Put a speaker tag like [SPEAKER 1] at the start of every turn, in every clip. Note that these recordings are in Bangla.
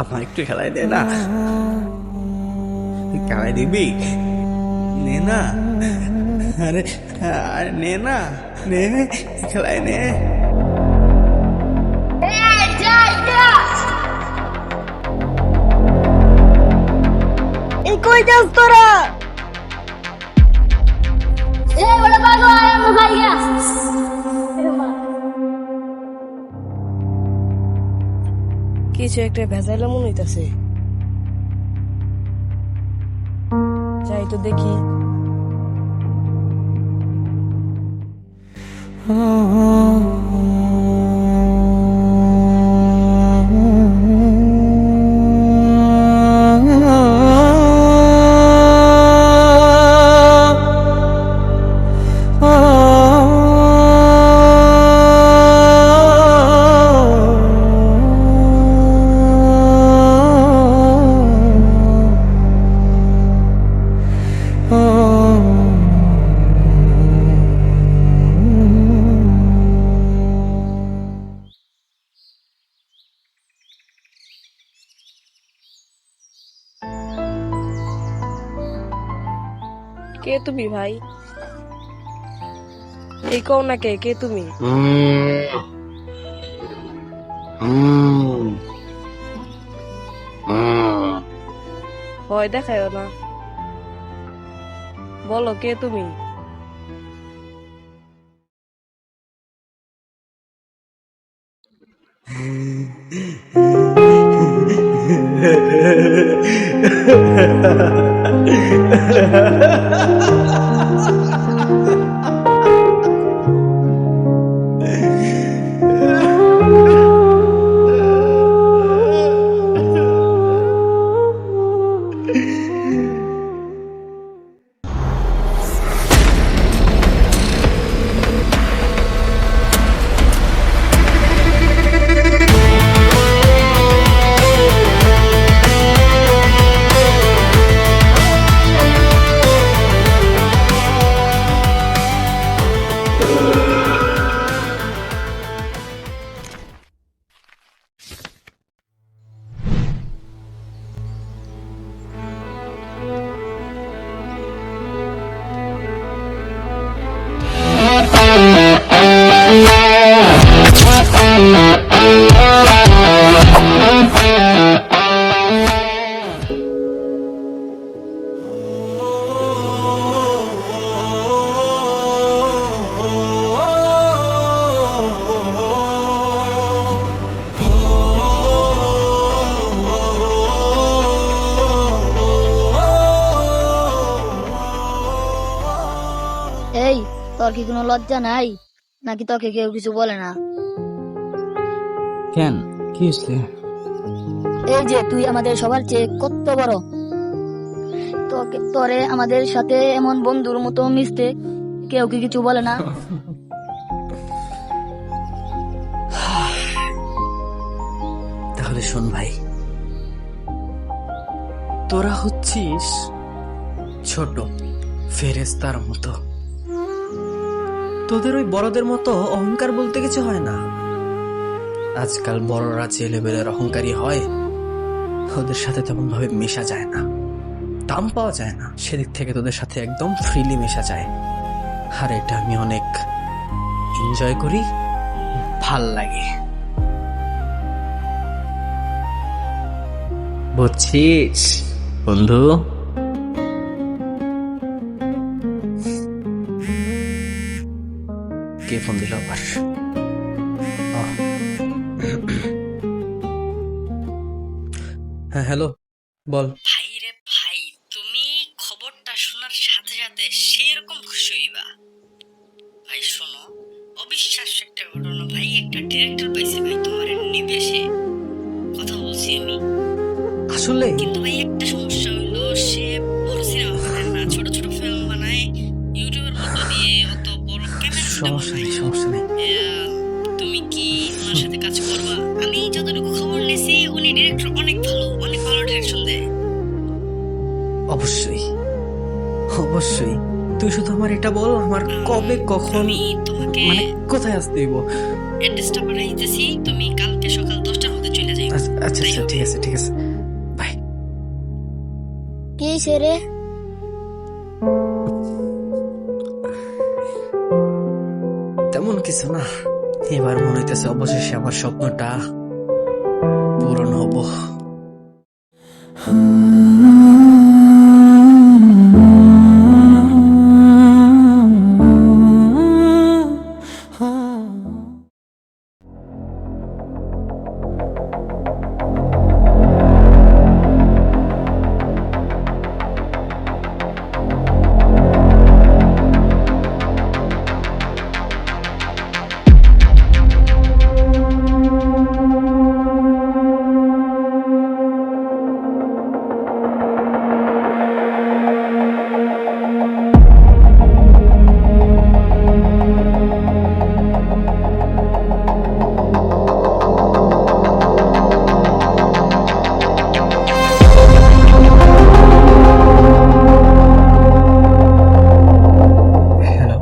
[SPEAKER 1] আমার একটু খেলায় দে না, খেলায় দিবি? নে না, আরে আরে নে না, নে খেলায় নে।
[SPEAKER 2] এই কই যাস তোরা? কিছু একটা ভেজাইলা মনে হইতাছে, যাই তো দেখি। কে তুমি ভাই? এই কও না, কে কে তুমি? ভয় দেখায়ও না, বলো কে তুমি?
[SPEAKER 3] এই, তোর কি কোনো লজ্জা নাই নাকি? তোকে কেউ কিছু বলে না?
[SPEAKER 1] কেন, কি হয়েছে?
[SPEAKER 3] এই যে তুই আমাদের সবার চেয়ে কত বড়, তোরে আমাদের সাথে এমন বন্ধুর মতো মিশতে কেউ কি কিছু বলে না?
[SPEAKER 1] তাহলে শোন ভাই, তোরা হচ্ছিস ছোট ফেরেশতার মতো। তোদের ওই বড়দের মতো অহংকার বলতে কিছু হয় না। আজকাল বড়রা যে লেভেলের অহংকারী হয়, ওদের সাথে তেমন ভাবে মেশা যায় না, দাম পাওয়া যায় না। সেদিক থেকে তোদের সাথে একদম ফ্রিলি মেশা যায়, আর এটা আমি অনেক এনজয় করি, ভাল লাগে। বুঝছিস বন্ধু? কে ফোন দিল আবার? হ্যাঁ হ্যালো, বল।
[SPEAKER 4] ভাই রে ভাই, তুমি খবরটা শোনার সাথে সাথে সেরকম খুশি হইবা। ভাই শোনো, অবিশ্বাস্য একটা ঘটনা ভাই, একটা ডিরেক্টর পাইছে ভাই তোমার নিবেশে, কথা বলছি আমি।
[SPEAKER 1] আসলে
[SPEAKER 4] কিন্তু ভাই একটা সমস্যা হইলো, সে বড় সিনেমা বানায় না, ছোট ছোট ফিল্ম বানায়, ইউটিউবের মধ্য দিয়ে অত বড় ক্যামেরা
[SPEAKER 1] সমস্যা নেই, সমস্যা নেই।
[SPEAKER 4] তুমি কি ওনার সাথে কাজ করবা? আমি যতটুকু খবর নিয়েছি উনি ডিরেক্টর অনেক ভালো, অনেক ভালো ডিরেকশন দেয়।
[SPEAKER 1] অবশ্যই, অবশ্যই। তুই শুধু আমার এটা বল, আমার কবে কখন
[SPEAKER 4] আমি তোমাকে
[SPEAKER 1] মানে কোথায় আসতে দিব?
[SPEAKER 4] অ্যাড্রেসটা পাঠিয়ে দিতেছি, তুমি কালকে সকাল 10টার মধ্যে চলে যাও।
[SPEAKER 1] আচ্ছা আচ্ছা
[SPEAKER 4] তাই
[SPEAKER 1] আচ্ছা,
[SPEAKER 4] হবে।
[SPEAKER 1] ঠিক আছে ঠিক আছে, বাই।
[SPEAKER 3] কি সেরে?
[SPEAKER 1] তেমন কিছু না, এবার মনে হইতেছে অবশেষে আমার স্বপ্নটা পূরণ হবো। হ্যালো,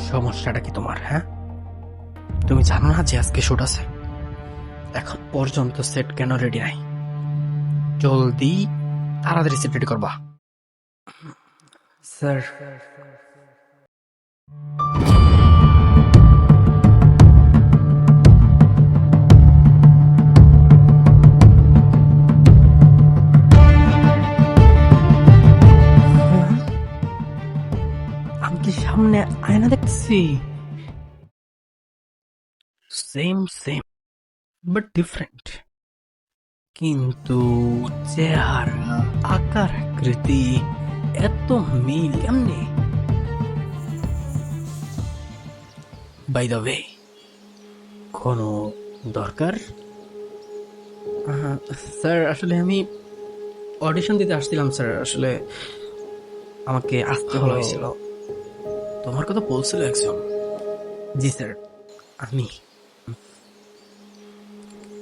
[SPEAKER 1] সমস্যাটা কি তোমার? হ্যাঁ, তুমি জানো না যে আজকে শুট আছে? এখন পর্যন্ত সেট কেন রেডি নাই? জলদি তাড়াতাড়ি সেট রেডি করবা। স্যার, আমি কি সামনে আয়না দেখতেছি? সেম সেম বাট ডিফারেন্ট, কিন্তু চেহারা, আকার, আকৃতি এত মিল কেমনে? বাই দ্য ওয়ে, কোনো দরকার? স্যার, আসলে আমি অডিশন দিতে আসছিলাম স্যার, আসলে আমাকে আসতে বলা হয়েছিল। তোমার কথা বলছিল একজন। জি স্যার, আমি।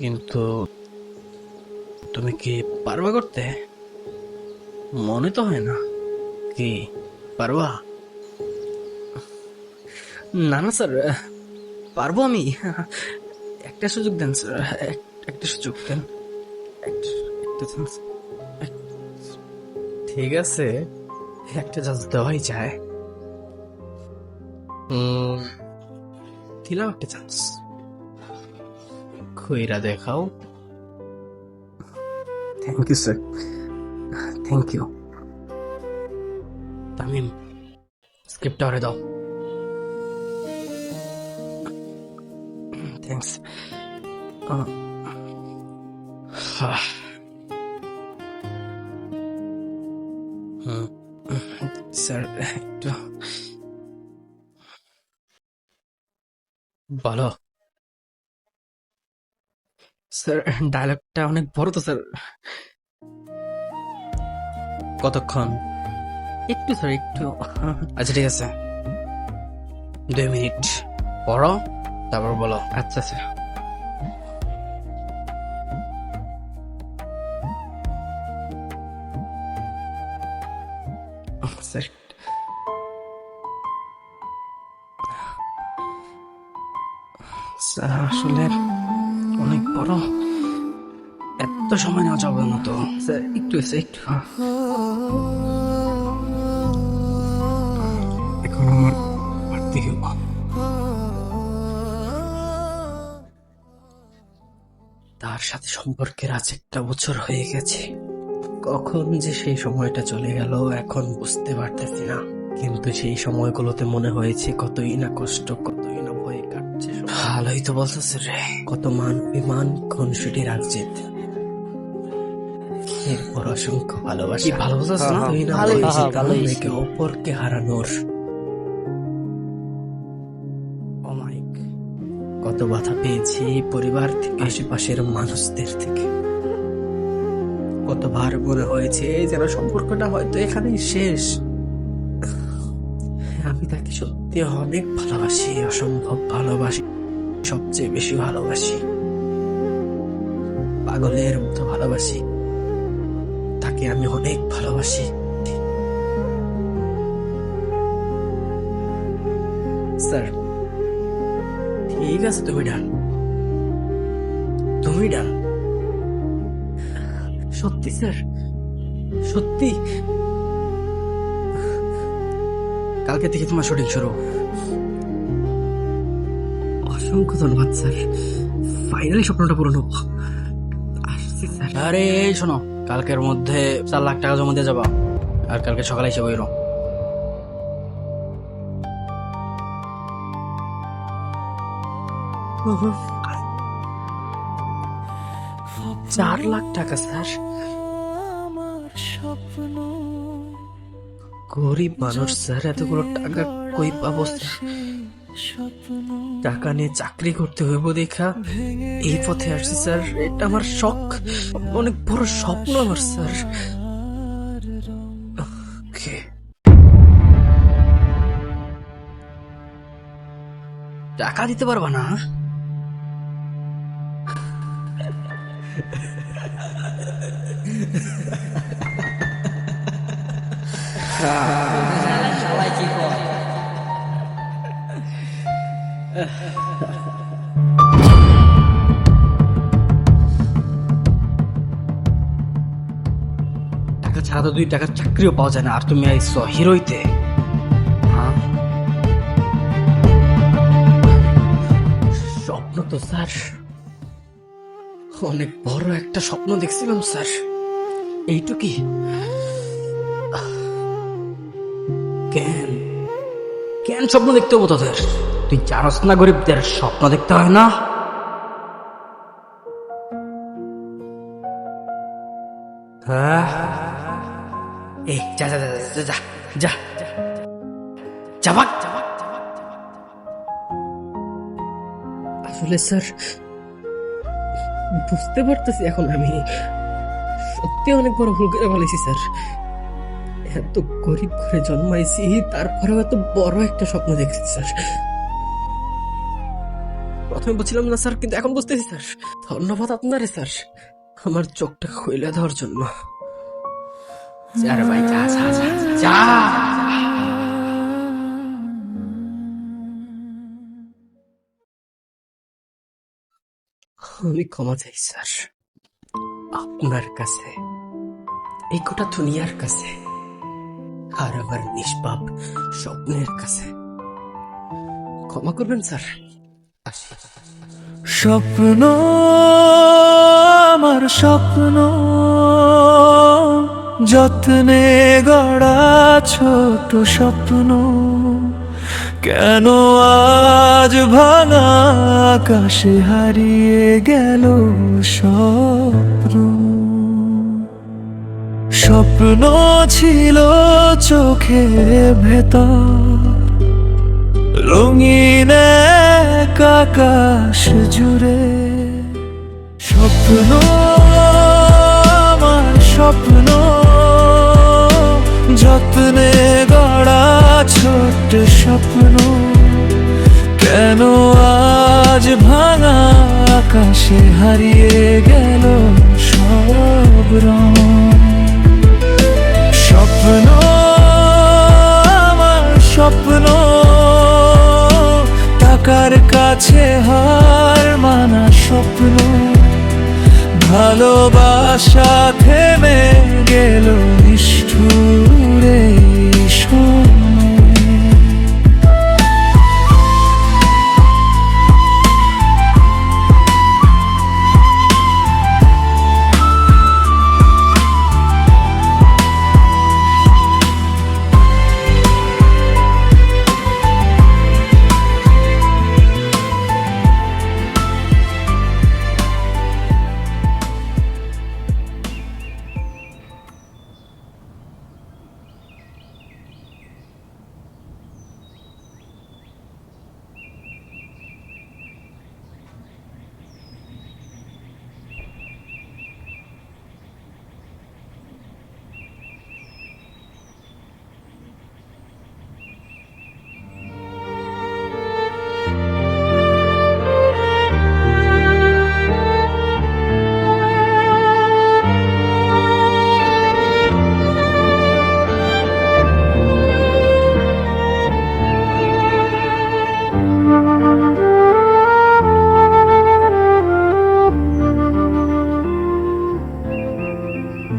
[SPEAKER 1] কিন্তু তুমি কি পারবা করতে? মনে তো হয় না। কি পারবা? না না স্যার, পারবো আমি। একটা সুযোগ দেন স্যার, একটা সুযোগ দেন, একটা chance। ঠিক আছে, একটা চান্স দেওয়াই যায়। দিলাম একটা চান্স, খইরা দেখাও। Thank you sir, thank you. Tamim, স্ক্রিপ্টটা ওরে দাও। থ্যাংকস। স্যার, একটু বলো। স্যার, ডায়লগটা অনেক বড় তো স্যার। কতক্ষণ? একটু স্যার, একটু। আচ্ছা ঠিক আছে, 2 মিনিট পড়ো, তারপর বলো। আচ্ছা স্যার। স্যার, স্যার আসলে অনেক বড়, এত সময় নেওয়া যাবে না তো স্যার, একটু স্যার, একটু। এখন আমার বাড়তে হবে। তার সাথে সম্পর্কের আজ 1টা বছর হয়ে গেছে। কখন যে সেই সময়টা চলে গেল এখন বুঝতে পারতেছি না, কিন্তু সেই সময়গুলোতে মনে হয়েছে কতই না কষ্ট, কতই না ভয়ে কাটছে। ভালোই তো বলতেছে রে, কত মান বিমান, খুনসুটি, রাগজিত, এরপর অসংখ্য ভালোবাসা।
[SPEAKER 5] ভালোবাসা আছে না?
[SPEAKER 1] তুই না
[SPEAKER 3] ভালোই
[SPEAKER 1] বলেছিস
[SPEAKER 3] ছিল, ভালোই
[SPEAKER 1] একে অপরকে হারানোর
[SPEAKER 5] ও মাই
[SPEAKER 1] কত বাধা পেয়েছি পরিবার থেকে, আশেপাশের মানুষদের থেকে। কতবার মনে হয়েছে যেন সম্পর্কটা হয়তো এখানেই শেষ। আমি তাকে সত্যি অনেক ভালোবাসি, অসম্ভব ভালোবাসি, সবচেয়ে বেশি ভালোবাসি, পাগলের মতো ভালোবাসি তাকে। আমি অনেক ভালোবাসি। স্যার ঠিক আছে, তুমি ডান, তুমি ডান। সত্যি স্যার, সত্যি কালকে থেকে তোমার শুটিং শুরু। অসংখ্য ধন্যবাদ স্যার, ফাইনালি স্বপ্নটা পূরণ হোক। আসছি স্যার। আরে এই শোনো, কালকের মধ্যে 4 লাখ টাকা জমা দিয়ে যাবা, আর কালকে সকালে এসে বইরো। চার লাখ টাকা স্যার? গরিব মানুষ স্যার, এতগুলো টাকা কই পাবো স্যার? টাকা নিয়ে চাকরি করতে হইব দেখা এই পথে আসছি স্যার। এটা আমার শখ, অনেক বড় স্বপ্ন আমার স্যার। Okay. টাকা দিতে পারবা না? টাকা ছাড়া তো 2 টাকার চাকরিও পাওয়া যায় না, আর তুমি আইছো হিরোইতে। হ্যাঁ, স্বপ্ন তো স্যার অনেক বড় একটা স্বপ্ন দেখছিলাম স্যার, এইটুকি। কেন কেন স্বপ্ন দেখতে হবো তোদের? তুই জানোস না গরিবদের স্বপ্ন দেখতে হয় না? হ্যাঁ, এই যা যা যা যা যা যা যা ভাগ। আসলে স্যার বুঝতে পারতেছি এখন আমি সত্যি অনেক বড় ভুল করে ফেলেছি স্যার। এত গরিব ঘরে জন্মাইছি, তারপরেও এত বড় একটা স্বপ্ন দেখছি স্যার। প্রথমে বুঝছিলাম না স্যার, কিন্তু এখন বুঝতেছি স্যার। ধন্যবাদ আপনারে স্যার, আমার চোখটা খুলে দেওয়ার জন্য। আরে ভাই যা যা যা যা। আমি ক্ষমা চাই স্যার, আপনার কাছে, এই গোটা দুনিয়ার কাছে, আর আমার নিষ্পাপ স্বপ্নের কাছে। ক্ষমা করবেন স্যার, আসি।
[SPEAKER 6] স্বপ্ন আমার স্বপ্ন, যত্নে গড়া ছোট স্বপ্ন, কেন আজ ভাঙা আকাশে হারিয়ে গেল স্বপ্ন। স্বপ্ন ছিল চোখের ভেতর, রঙিন এক আকাশ জুড়ে। স্বপ্ন আমার স্বপ্ন, যত্নে গড়া ছোট্ট স্বপ্ন, কেন আজ ভাঙা আকাশে হারিয়ে গেল সব রং। স্বপ্ন আমার স্বপ্ন, টাকার কাছে হার মানা স্বপ্ন, ভালোবাসা থেমে গেল নিষ্ঠুরে সময়।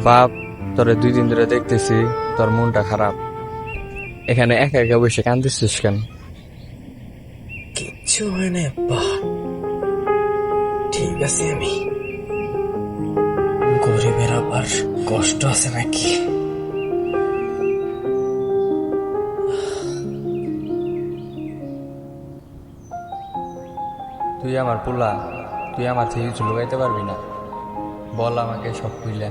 [SPEAKER 7] বাপ, তোরে 2 দিন ধরে দেখতেছি তোর মনটা খারাপ। এখানে একা একা বসে কাঁদতেছিস কেন?
[SPEAKER 1] কিচ্ছু হয় না আব্বা, ঠিক আছে আমি। গরিবের আবার কষ্ট আছে নাকি?
[SPEAKER 7] তুই আমার পোলা, তুই আমার থেকে কিছু লুকাইতে পারবি না। বল আমাকে সব খুইলে।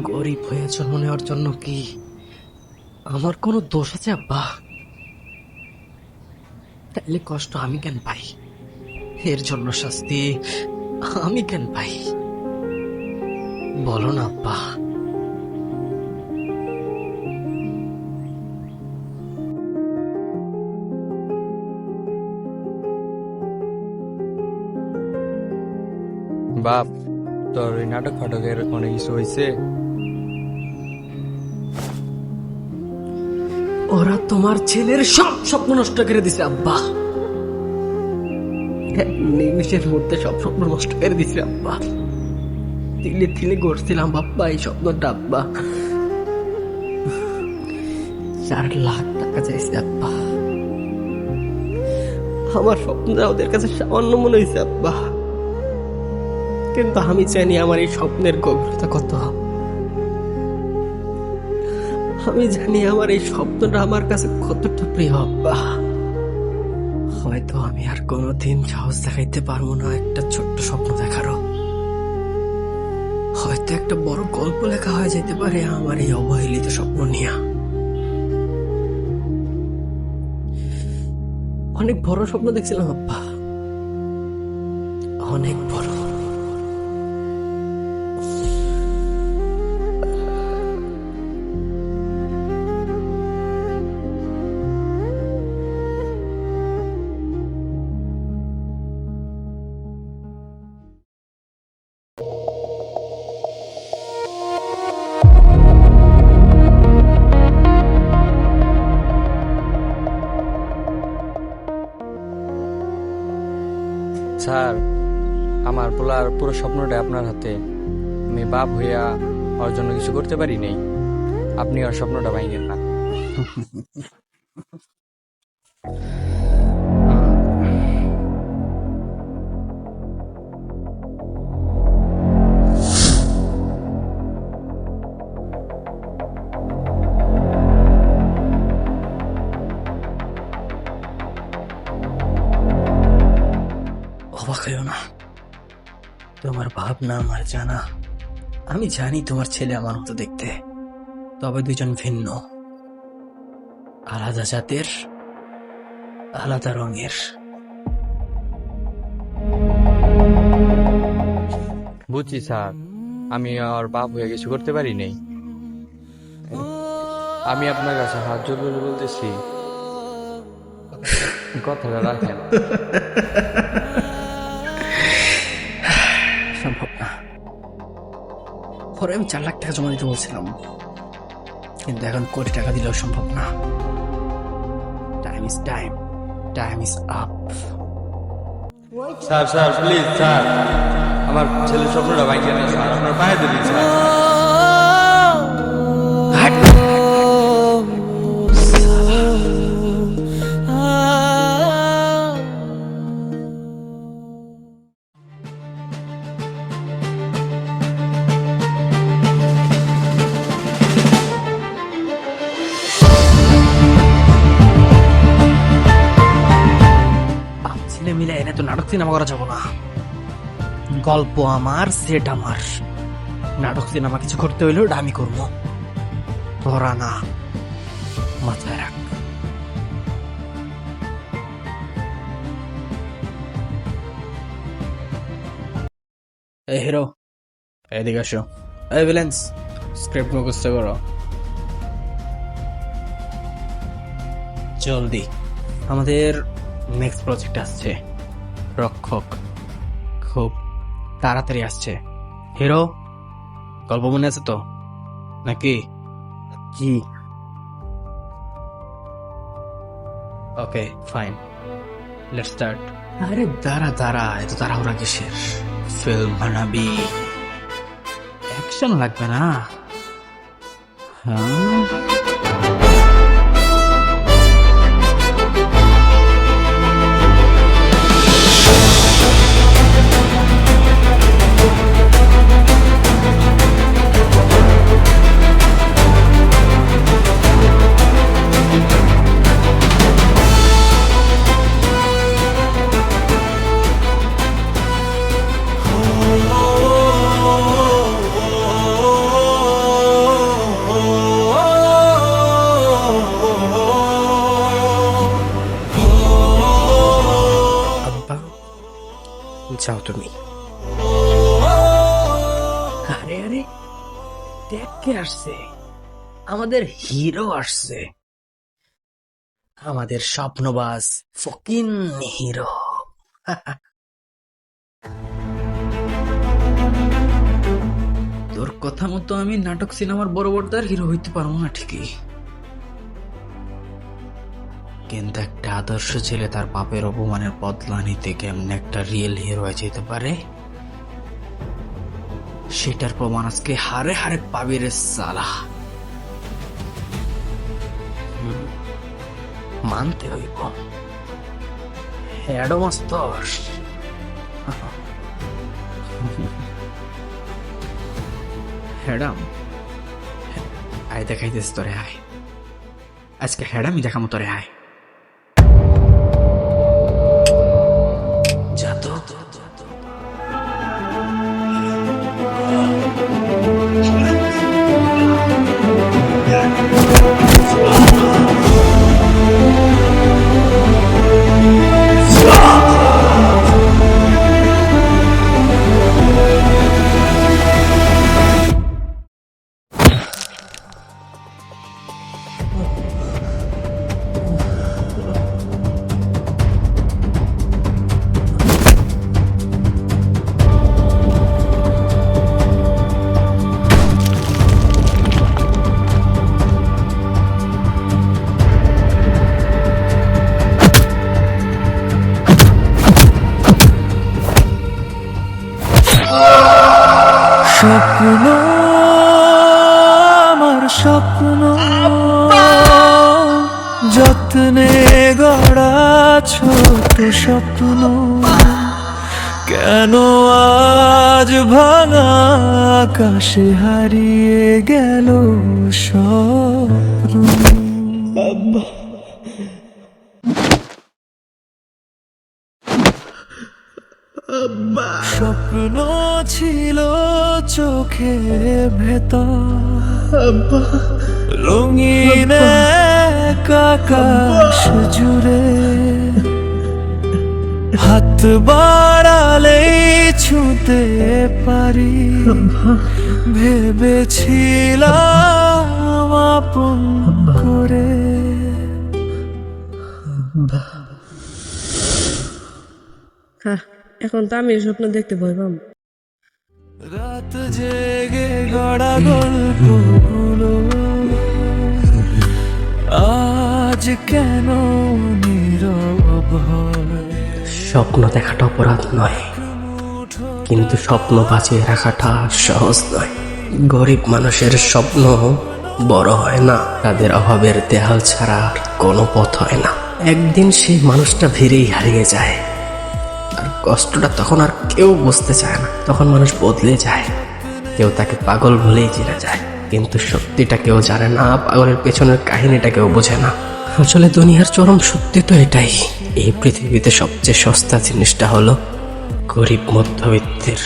[SPEAKER 1] গরিব হয়ে জন্ম নেওয়ার জন্য কি আমার কোনো দোষ আছে আব্বা? তাইলে কষ্ট আমি কেন পাই? এর জন্য শাস্তি আমি কেন পাই? বলো না আব্বা।
[SPEAKER 7] বাপ, তোর ওই নাটক ফাটকের অনেক কিছু হয়েছে।
[SPEAKER 1] ওরা তোমার ছেলের সব স্বপ্ন নষ্ট করে দিছে আব্বা। এক নিমিষের মধ্যে সব স্বপ্ন নষ্ট করে দিছে আব্বা। তিলে তিলে গড়ছিলাম আব্বা এই স্বপ্নটা আব্বা। 4 লাখ টাকা চাইছে আব্বা। আমার স্বপ্নটা ওদের কাছে সামান্য মনে হয়েছে আব্বা, কিন্তু আমি জানি আমার এই স্বপ্নের গভীরতা কত। আমি জানি আমার এই স্বপ্নটা আমার কাছে কতটা প্রিয় আব্বা। হয়তো আমি আর কোনোদিন সাহস দেখাইতে পারবো না একটা ছোট্ট স্বপ্ন দেখারও। হয়তো একটা বড় গল্প লেখা হয়ে যেতে পারে আমার এই অবহেলিত স্বপ্ন নিয়ে। অনেক বড় স্বপ্ন দেখছিলাম আব্বা, অনেক বড়।
[SPEAKER 7] স্যার, আমার পোলার পুরো স্বপ্নটা আপনার হাতে। আমি বাপ হইয়া ওর জন্য কিছু করতে পারি নাই। আপনি ওর স্বপ্নটা ভাঙেন না।
[SPEAKER 1] অবাক হইও না, তোমার ভাবনা আমার জানা। আমি জানি তোমার ছেলে আমার মতো দেখতে, তবে দুজন ভিন্ন, আলাদা জাতের, আলাদা রঙের।
[SPEAKER 7] বুঝছি স্যার, আমি ওর বাপ হয়ে কিছু করতে পারি নাই। আমি আপনার কাছে হাত জোর করে বলতেছি, কথাটা রাখেন।
[SPEAKER 1] সম্ভব না। পরে আমি 4 লাখ টাকা জমা দিতে বলছিলাম, কিন্তু এখন কোটি টাকা দিলেও সম্ভব না। Time is time, time is up.
[SPEAKER 7] Sir sir please sir, আমার ছেলের স্বপ্নটা ভাঙিয়ে না স্যার, আপনার পায়ে ধরি স্যার।
[SPEAKER 1] ছেলে মিলে এনে তো নাটক সিনেমা করা যাবো না। গল্প আমার, সেট আমার। নাটক সিনেমা কিছু করতে হইলেও ওটা আমি করবো, তোরা না। মাথায় রাখ। এই হিরো, এদিকে আসো। এই ভিলেন্স, স্ক্রিপ্ট মুখস্থ করো জলদি। আমাদের নেক্সট প্রজেক্ট আসছে রক্ষক, খুব তাড়াতাড়ি আসছে। হিরো, গল্প মনে আছে তো নাকি?
[SPEAKER 5] জি।
[SPEAKER 1] Okay fine, let's start. আরে দাঁড়া দাঁড়া, এত তাড়াহুড়া কিসের? ফিল্ম বানাবি, অ্যাকশন লাগবে না? হ্যাঁ, আব্বা যাও তুমি। আরে আরে, দেখ কে আসছে, আমাদের হিরো আসছে, আমাদের স্বপ্নবাজ ফকিন হিরো। তোর কথা মতো আমি নাটক সিনেমার বড় পর্দার হিরো হইতে পারবো না ঠিকই, কিন্তু একটা আদর্শ ছেলে তার বাপের অপমানের বদলা নিতে কেমন একটা রিয়েল হিরো হয়ে যেতে পারে, সেটার প্রমাণ আজকে হারে হারে পাবি রে সালা। মানতে হইব, হ্যাডো মাস্তর। হ্যাডাম, আয় দেখাইতেছ তোরে, আয় আজকে হ্যাডামই দেখামো তোরে, আয় যা তো।
[SPEAKER 6] স্বপ্ন, আমার স্বপ্ন, যত্নে গড়া ছোট স্বপ্ন, কেন আজ ভাঙা আকাশে হারিয়ে গেল স্বপ্ন। স্বপ্ন ছিল চোখের ভেতর, রঙিন এক আকাশ জুড়ে, হাত বাড়ালেই ছুঁতে পারি, ভেবেছিলাম আপন করে।
[SPEAKER 2] হ্যাঁ, এখন তো আমি স্বপ্ন দেখতে ভয় পাম।
[SPEAKER 6] রাত জেগে গড়া গল্পগুলো আজ কেন নীরব হয়?
[SPEAKER 1] স্বপ্ন দেখাটা অপরাধ নয়, কিন্তু স্বপ্ন বাঁচিয়ে রাখাটা সহজ নয়। গরিব মানুষের স্বপ্ন বড় হয় না, তাদের অভাবের দেয়াল ছাড়া আর কোনো পথ হয় না। একদিন সেই মানুষটা ভিড়েই হারিয়ে যায়, আর কষ্টটা তখন আর কেউ বুঝতে চায় না। তখন মানুষ বদলে যায়, কেউ তাকে পাগল বলেই চিনে যায়, কিন্তু সত্যিটা কেউ জানে না, পাগলের পেছনের কাহিনীটা কেউ বোঝে না। আসলে দুনিয়ার চরম সত্যি তো এটাই, এই পৃথিবীতে সবচেয়ে সস্তা জিনিসটা হলো গরিব মধ্যবিত্তের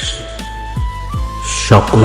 [SPEAKER 1] স্বপ্ন।